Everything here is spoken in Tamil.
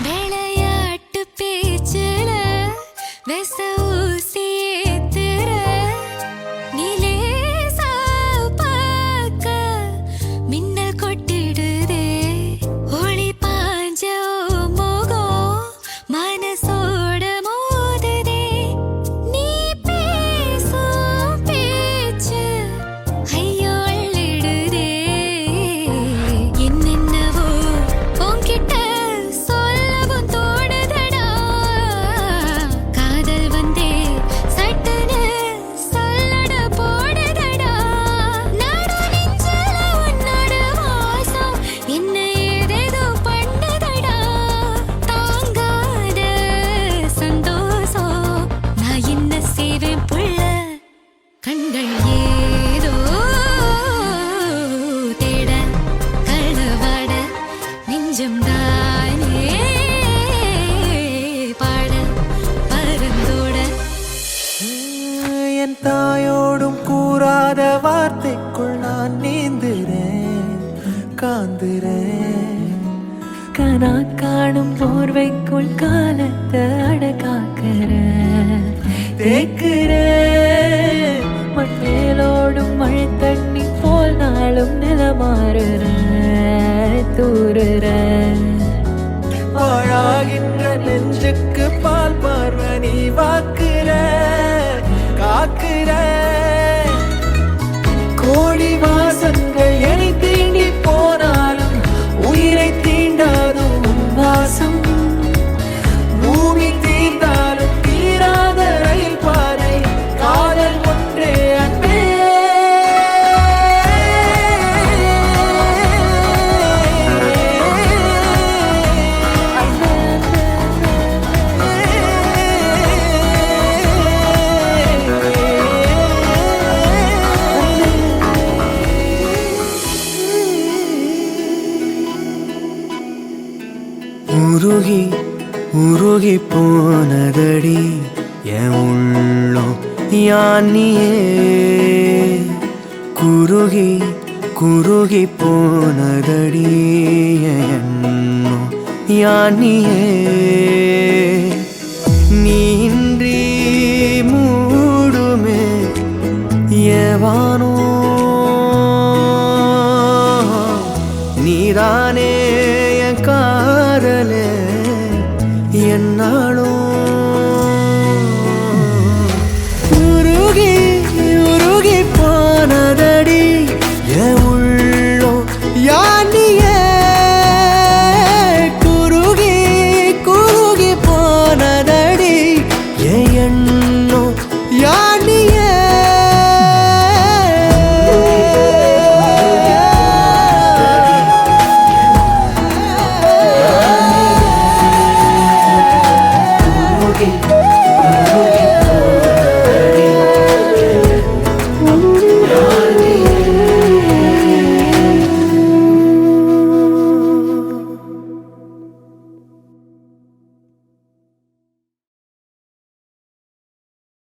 விளையாட்டு பேச்சுல வெச ஊசி ஏத்துற நிலேசா பார்க்க மின்னல் கொட்டிடுதே ஒளி பாஞ்ச முகம் மனசோட மோதுதே நீ பேசும் பேச்சு ஐயோ அள்ளிடுதே என்னென்னவோ உன்கிட்ட சொல்லவும் தோணுதடா காதல் வந்தே சட்டுன்னு சொல்லட போடுதடா நாடா நெஞ்சில உன்னோட வாசம் என்ன ஏதேதோ பண்ணுதடா தாங்காத சந்தோஷம் நான் என்ன செய்வேன் புள்ள கண்கள் ஏதோ தேட களவாட நெஞ்சம் தானே பாட பரந்தோட என் தாயோடும் கூறாத வார்த்தைக்குள் நான் நீந்துறேன் காந்துறேன் கனா காணும் போர்வைக்குள் காலத்தை அடக்காக்குற தேக்குறேன் மண்ணேலோடும் மழை தண்ணி போல் நாளும் நிலமாறுற தூறுற பாழாகின்ற நெஞ்சுக்கு பால் பார்வை நீ வாக்குற காக்குற கோடி வாசங்கள் என்னை தீண்டி போனாலும் உயிரை தீண்டாதும் உன் வாசம் பூமி தீர்ந்தாலும் தீராத ரயில் பாதை காதல் ஒன்றே அன்பே உருகி உருகி போனதடி என் உள்ளம் யானியே குருகி குருகி போனதடி என் எண்ணம் யானியே நீன்றி மூடுமே ஏவானோ நீதானே